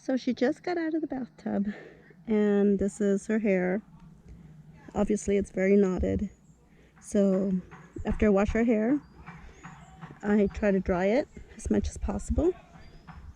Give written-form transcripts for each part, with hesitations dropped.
So she just got out of the bathtub, and this is her hair. Obviously it's very knotted. So after I wash her hair, I try to dry it as much as possible.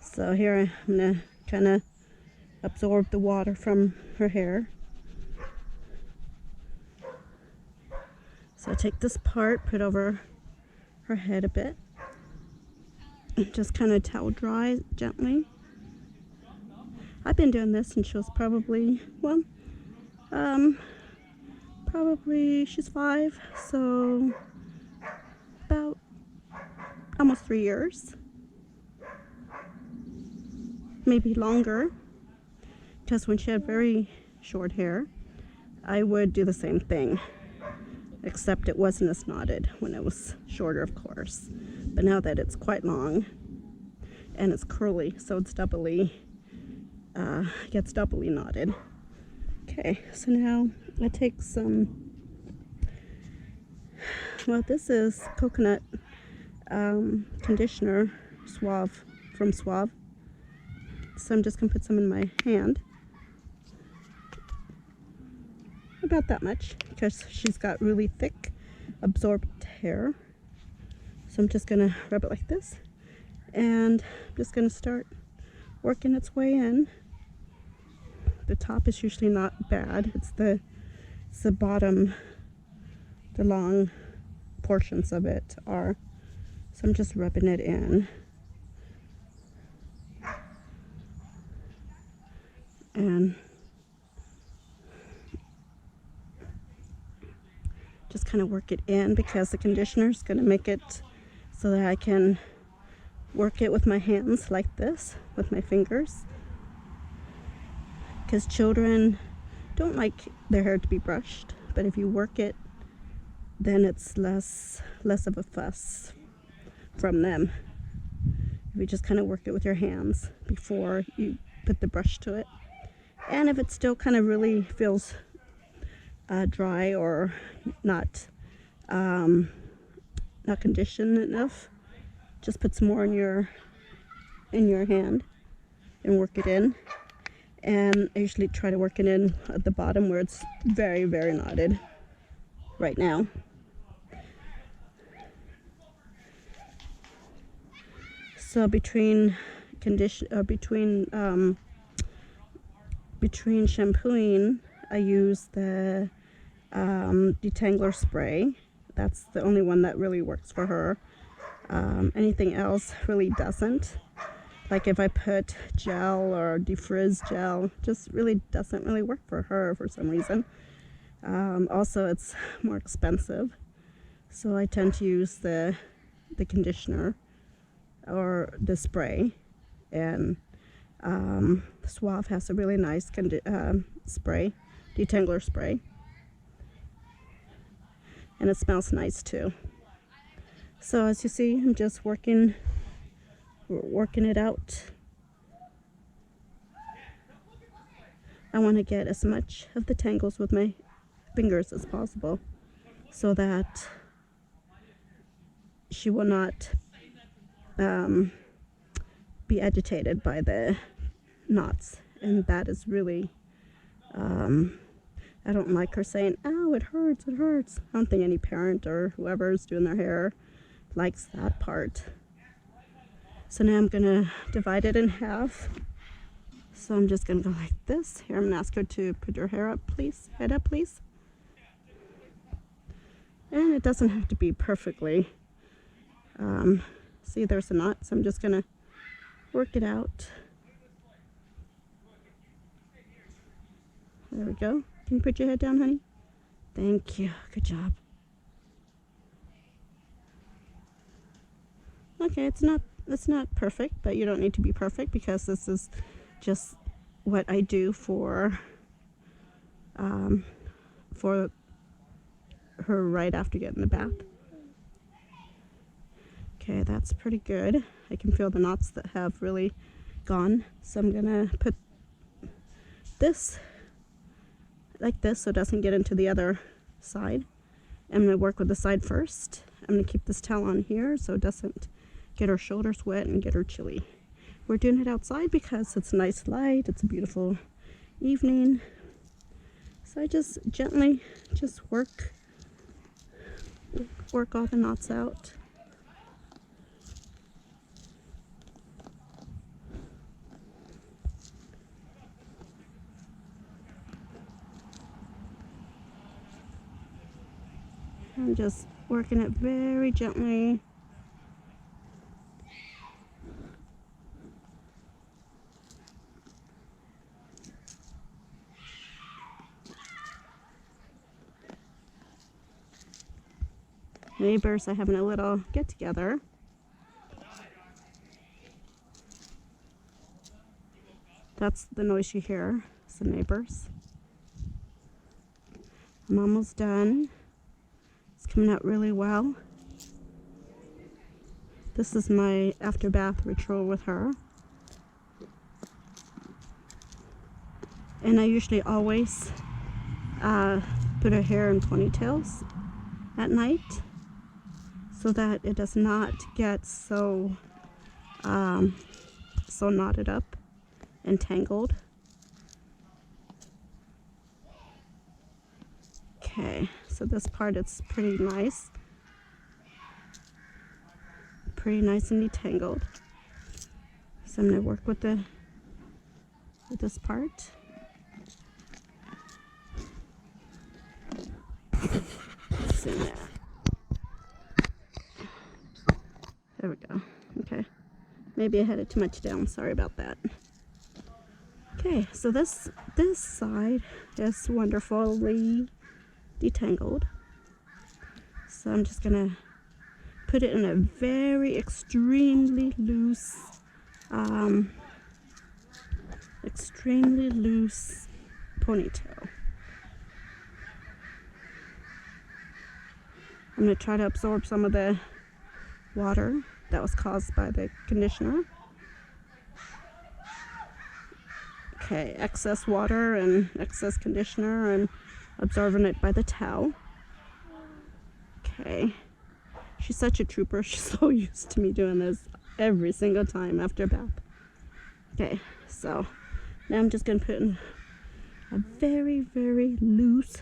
So here I'm gonna kind of absorb the water from her hair. So I take this part, put over her head a bit, just kind of towel dry gently. I've been doing this since she was probably, well, probably she's 5, so about almost 3 years, maybe longer, because when she had very short hair, I would do the same thing, except it wasn't as knotted when it was shorter, of course. But now that it's quite long and it's curly, so it's gets doubly knotted. Okay, so now I take some, well, this is coconut conditioner Suave from Suave. So I'm just gonna put some in my hand, about that much, because she's got really thick absorbed hair. So I'm just gonna rub it like this, and I'm just gonna start working its way in. The top is usually not bad, it's the bottom, the long portions of it are. So I'm just rubbing it in, and just kind of work it in, because the conditioner is going to make it so that I can work it with my hands like this, with my fingers, because children don't like their hair to be brushed, but if you work it, then it's less of a fuss from them. If you just kind of work it with your hands before you put the brush to it. And if it still kind of really feels dry or not conditioned enough, just put some more in your hand and work it in. And I usually try to work it in at the bottom where it's very, very knotted right now. So between shampooing, I use the detangler spray. That's the only one that really works for her. Anything else really doesn't. Like if I put gel or defrizz gel, just really doesn't really work for her for some reason. Also, it's more expensive, so I tend to use the conditioner or the spray. And Suave has a really nice spray, detangler spray, and it smells nice too. So as you see, I'm just working it out. I want to get as much of the tangles with my fingers as possible, so that she will not be agitated by the knots. And that is really, I don't like her saying, "Ow, it hurts, it hurts." I don't think any parent or whoever is doing their hair likes that part. So now I'm gonna divide it in half. So I'm just gonna go like this. Here, I'm gonna ask her to put her hair up, please. Head up, please. And it doesn't have to be perfectly. See, there's a knot, so I'm just gonna work it out. There we go. Can you put your head down, honey? Thank you. Good job. Okay, it's not perfect, but you don't need to be perfect, because this is just what I do for her right after getting the bath. Okay, that's pretty good. I can feel the knots that have really gone. So I'm gonna put this like this so it doesn't get into the other side. I'm gonna work with the side first. I'm gonna keep this towel on here so it doesn't get her shoulders wet and get her chilly. we're doing it outside because it's nice light, it's a beautiful evening. So I just gently just work all the knots out. I'm just working it very gently. Neighbors are having a little get together. That's the noise you hear. It's the neighbors. I'm almost done. It's coming out really well. This is my after bath ritual with her. And I usually always put her hair in ponytails at night so that it does not get so knotted up and tangled. Okay, so this part is pretty nice and detangled. So I'm gonna work with this part. It's in there. There we go. Okay, maybe I had it too much down. Sorry about that. Okay, so this side is wonderfully detangled. So I'm just gonna put it in a very extremely loose ponytail. I'm gonna try to absorb some of the water that was caused by the conditioner. Okay, excess water and excess conditioner, and absorbing it by the towel. Okay, she's such a trooper. She's so used to me doing this every single time after a bath. Okay, so now I'm just gonna put in a very, very loose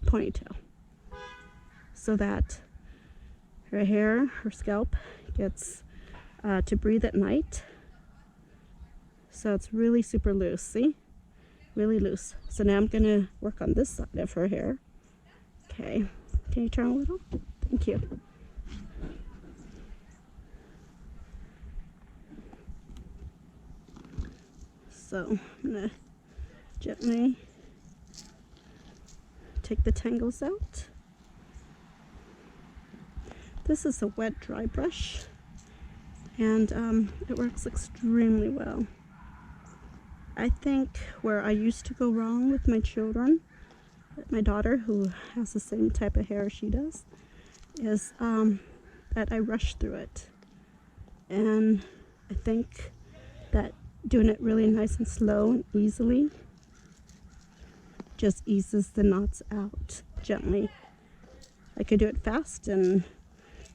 ponytail so that her hair, her scalp gets to breathe at night. So it's really super loose, see? Really loose. So now I'm gonna work on this side of her hair. Okay, can you turn a little? Thank you. So I'm gonna gently take the tangles out. This is a wet dry brush, and it works extremely well. I think where I used to go wrong with my children, my daughter who has the same type of hair she does, is that I rush through it. And I think that doing it really nice and slow and easily just eases the knots out gently. I could do it fast and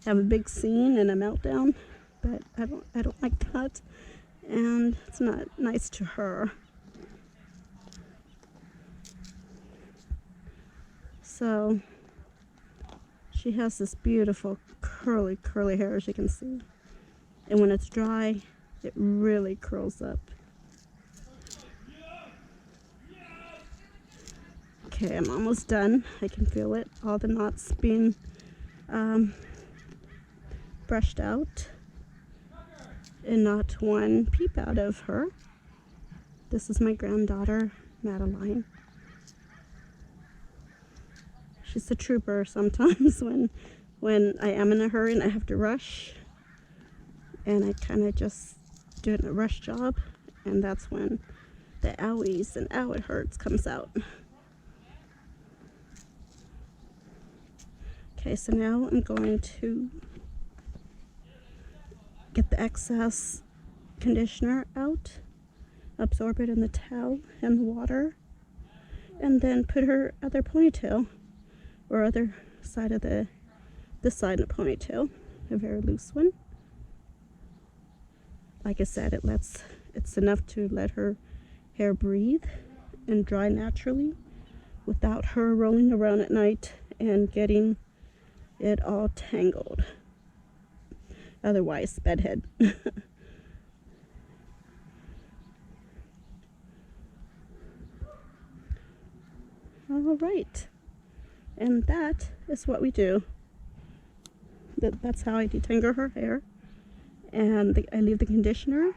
have a big scene and a meltdown, but I don't like that, and it's not nice to her. So she has this beautiful curly hair, as you can see, and when it's dry it really curls up. Okay, I'm almost done. I can feel it, all the knots being brushed out and not one peep out of her. This is my granddaughter, Madeline. She's a trooper sometimes when I am in a hurry and I have to rush, and I kind of just do it in a rush job, and that's when the ouchies and ow it hurts comes out. Okay, so now I'm going to get the excess conditioner out, absorb it in the towel and the water, and then put her other ponytail, or other side of this side of the ponytail, a very loose one. Like I said, it's enough to let her hair breathe and dry naturally without her rolling around at night and getting it all tangled. Otherwise, bedhead. All right, and that is what we do. That's how I detangle her hair. And I leave the conditioner